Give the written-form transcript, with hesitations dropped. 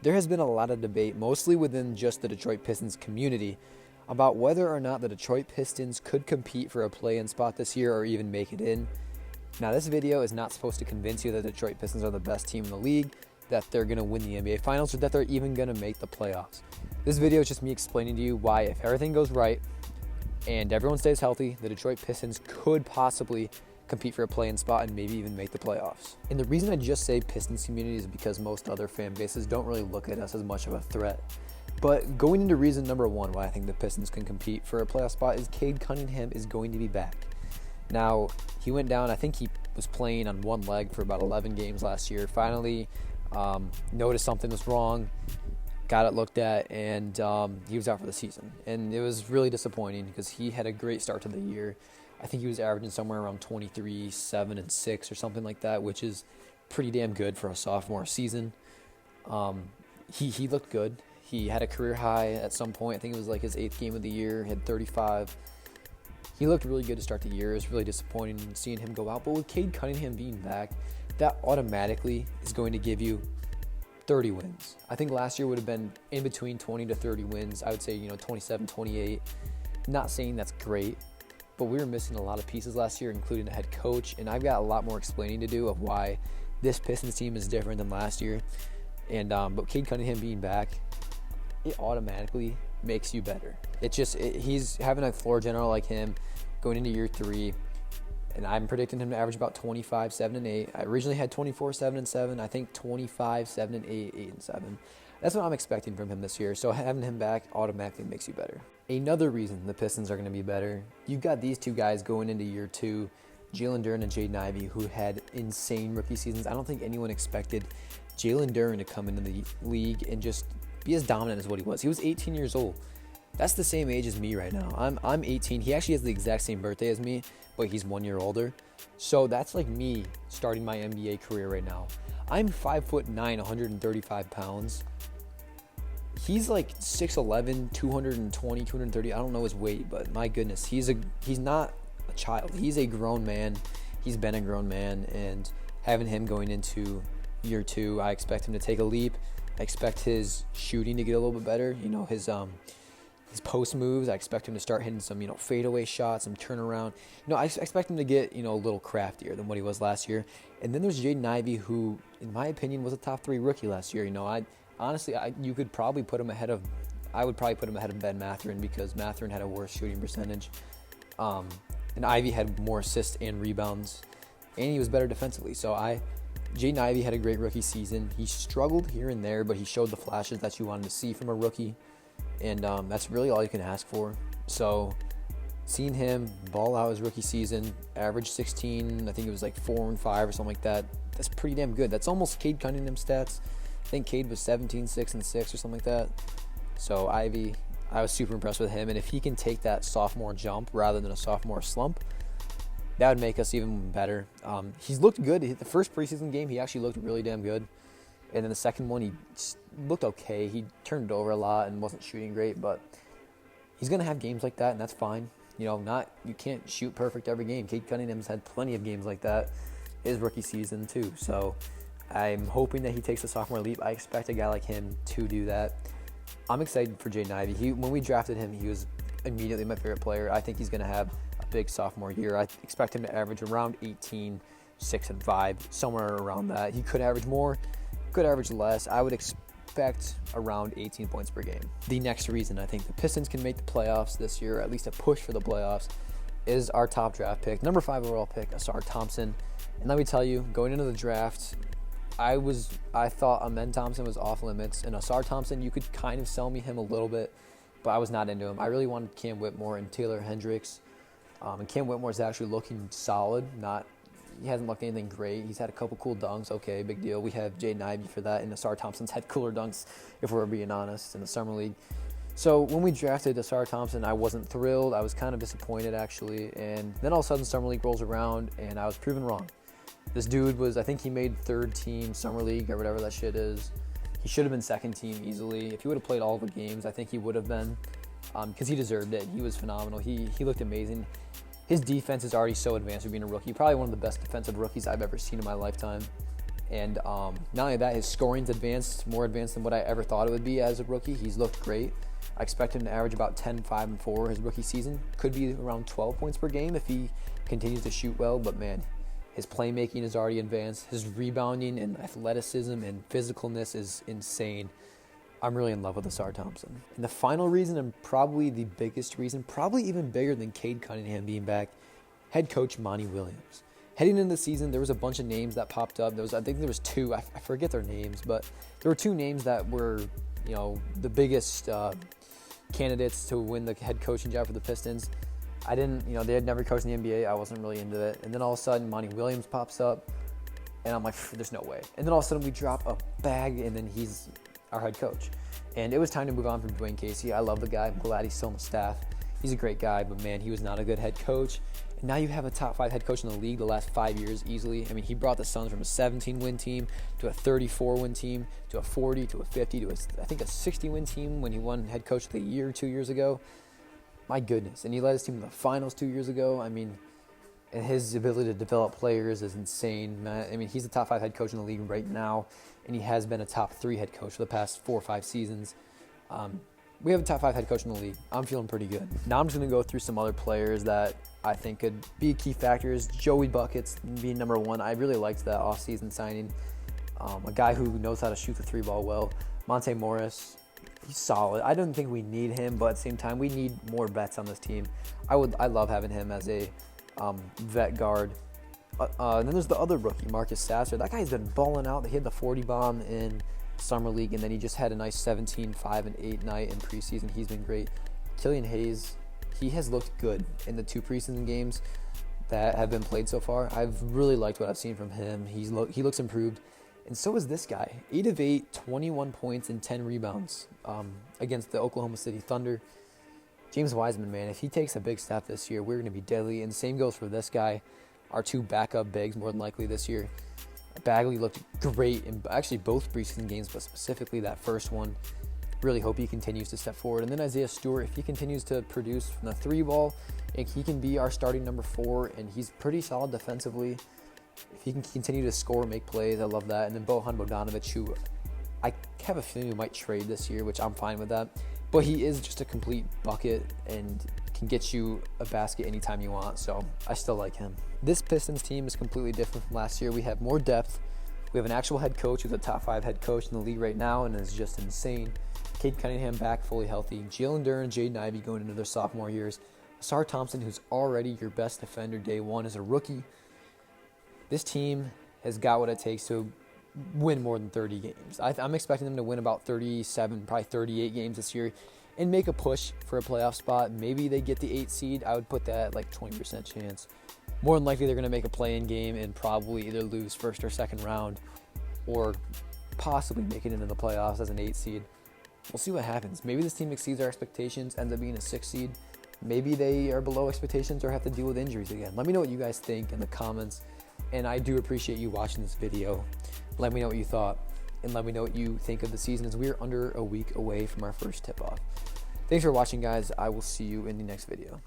There has been a lot of debate, mostly within just the Detroit Pistons community, about whether or not the Detroit Pistons could compete for a play-in spot this year or even make it in. Now, this video is not supposed to convince you that the Detroit Pistons are the best team in the league, that they're going to win the NBA Finals, or that they're even going to make the playoffs. This video is just me explaining to you why, if everything goes right and everyone stays healthy, the Detroit Pistons could possibly compete for a play-in spot and maybe even make the playoffs. And the reason I just say Pistons community is because most other fan bases don't really look at us as much of a threat. But going into reason number one why I think the Pistons can compete for a playoff spot is Cade Cunningham is going to be back. Now, he went down, I think he was playing on one leg for about 11 games last year. Finally, noticed something was wrong, got it looked at, and he was out for the season. And it was really disappointing because he had a great start to the year. I think he was averaging somewhere around 23, 7, and 6 or something like that, which is pretty damn good for a sophomore season. He looked good. He had a career high at some point. I think it was like his 8th game of the year. He had 35. He looked really good to start the year. It was really disappointing seeing him go out. But with Cade Cunningham being back, that automatically is going to give you 30 wins. I think last year would have been in between 20 to 30 wins. I would say, 27, 28. Not saying that's great, but we were missing a lot of pieces last year, including the head coach, and I've got a lot more explaining to do of why this Pistons team is different than last year. And but Cade Cunningham being back, it automatically makes you better. He's having a floor general like him going into year 3, and I'm predicting him to average about 25, 7, and 8. I originally had 24, 7, and 7. I think 25, 7, and 8, 8, and 7. That's what I'm expecting from him this year. So having him back automatically makes you better. Another reason the Pistons are going to be better, you've got these two guys going into year 2, Jaylen and Jaden, who had insane rookie seasons. I don't think anyone expected Jaylen to come into the league and just be as dominant as what he was. He was 18 years old. That's the same age as me right now. I'm 18. He actually has the exact same birthday as me, but he's 1 year older. So that's like me starting my NBA career right now. I'm 5'9", 135 pounds. He's like 6'11", 220, 230. I don't know his weight, but my goodness, he's not a child. He's a grown man. He's been a grown man, and having him going into year 2, I expect him to take a leap. I expect his shooting to get a little bit better. His post moves, I expect him to start hitting some, fadeaway shots, some turnaround. I expect him to get, a little craftier than what he was last year. And then there's Jaden, who, in my opinion, was a top 3 rookie last year. You could probably put him ahead of, I would probably put him ahead of Ben Mathurin because Mathurin had a worse shooting percentage. And Ivy had more assists and rebounds, and he was better defensively. So Jaden had a great rookie season. He struggled here and there, but he showed the flashes that you wanted to see from a rookie. And that's really all you can ask for. So seeing him ball out his rookie season, average 16, I think it was like 4 and 5 or something like that. That's pretty damn good. That's almost Cade Cunningham stats. I think Cade was 17, 6, and 6 or something like that. So I was super impressed with him. And if he can take that sophomore jump rather than a sophomore slump, that would make us even better. He's looked good. The first preseason game, he actually looked really damn good. And then the second one, he looked okay. He turned it over a lot and wasn't shooting great. But he's going to have games like that, and that's fine. You can't shoot perfect every game. Cade Cunningham's had plenty of games like that his rookie season too. So I'm hoping that he takes a sophomore leap. I expect a guy like him to do that. I'm excited for Jaden. When we drafted him, he was immediately my favorite player. I think he's going to have a big sophomore year. I expect him to average around 18, 6, and 5, somewhere around that. He could average more, could average less. I would expect around 18 points per game. The next reason I think the Pistons can make the playoffs this year, or at least a push for the playoffs, is our top draft pick, number 5 overall pick, Assar Thompson. And let me tell you, going into the draft, I thought Amen Thompson was off limits, and Assar Thompson, you could kind of sell me him a little bit, but I was not into him. I really wanted Cam Whitmore and Taylor Hendricks, and Cam Whitmore's actually looking solid. He hasn't looked anything great. He's had a couple cool dunks. Okay, big deal. We have Jaden for that, and Assar Thompson's had cooler dunks, if we're being honest, in the summer league. So when we drafted Assar Thompson, I wasn't thrilled. I was kind of disappointed, actually, and then all of a sudden summer league rolls around, and I was proven wrong. This dude I think he made 3rd team summer league or whatever that shit is. He should have been 2nd team easily. If he would have played all the games, I think he would have been, because he deserved it. He was phenomenal. He looked amazing. His defense is already so advanced for being a rookie. Probably one of the best defensive rookies I've ever seen in my lifetime. And not only that, his scoring's advanced, more advanced than what I ever thought it would be as a rookie. He's looked great. I expect him to average about 10, 5, and 4 his rookie season. Could be around 12 points per game if he continues to shoot well. But man, his playmaking is already advanced. His rebounding and athleticism and physicalness is insane. I'm really in love with Assar Thompson. And the final reason, and probably the biggest reason, probably even bigger than Cade Cunningham being back, head coach Monty Williams. Heading into the season, there was a bunch of names that popped up. I think there was two. I forget their names, but there were two names that were, the biggest candidates to win the head coaching job for the Pistons. They had never coached in the NBA. I wasn't really into it. And then all of a sudden, Monty Williams pops up, and I'm like, there's no way. And then all of a sudden, we drop a bag, and then he's our head coach. And it was time to move on from Dwayne Casey. I love the guy. I'm glad he's still on the staff. He's a great guy, but man, he was not a good head coach. And now you have a top 5 head coach in the league the last 5 years easily. I mean, he brought the Suns from a 17-win team to a 34-win team to a 40 to a 50 to I think a 60-win team when he won head coach of the year 2 years ago. My goodness. And he led his team to the finals 2 years ago. I mean, and his ability to develop players is insane. I mean, he's the top 5 head coach in the league right now, and he has been a top 3 head coach for the past 4 or 5 seasons. We have a top 5 head coach in the league. I'm feeling pretty good. Now I'm just going to go through some other players that I think could be key factors. Joey Buckets being number 1. I really liked that offseason signing. A guy who knows how to shoot the 3-ball well. Monte Morris, he's solid. I don't think we need him, but at the same time, we need more vets on this team. I love having him as a vet guard. And then there's the other rookie, Marcus Sasser. That guy's been balling out. He had the 40 bomb in Summer League, and then he just had a nice 17, 5, and 8 night in preseason. He's been great. Killian Hayes, he has looked good in the 2 preseason games that have been played so far. I've really liked what I've seen from him. He looks improved. And so is this guy. 8 of 8, 21 points, and 10 rebounds against the Oklahoma City Thunder. James Wiseman, man, if he takes a big step this year, we're going to be deadly. And the same goes for this guy. Our 2 backup bigs, more than likely this year. Bagley looked great in actually both preseason games, but specifically that first one. Really hope he continues to step forward. And then Isaiah Stewart, if he continues to produce from the 3-ball, and he can be our starting number 4, and he's pretty solid defensively. If he can continue to score, make plays, I love that. And then Bojan Bogdanovic, who I have a feeling we might trade this year, which I'm fine with that. But he is just a complete bucket and can get you a basket anytime you want, so I still like him. This Pistons team is completely different from last year. We have more depth. We have an actual head coach who's a top 5 head coach in the league right now and is just insane. Cade Cunningham back fully healthy. Jaylen and Jaden going into their sophomore years. Assar Thompson, who's already your best defender day 1 as a rookie. This team has got what it takes to win more than 30 games. I'm expecting them to win about 37, probably 38 games this year and make a push for a playoff spot. Maybe they get the 8 seed. I would put that at like 20% chance. More than likely, they're going to make a play-in game and probably either lose first or second round or possibly make it into the playoffs as an 8 seed. We'll see what happens. Maybe this team exceeds our expectations, ends up being a 6 seed. Maybe they are below expectations or have to deal with injuries again. Let me know what you guys think in the comments. And I do appreciate you watching this video. Let me know what you thought. And let me know what you think of the season as we're under a week away from our first tip-off. Thanks for watching, guys. I will see you in the next video.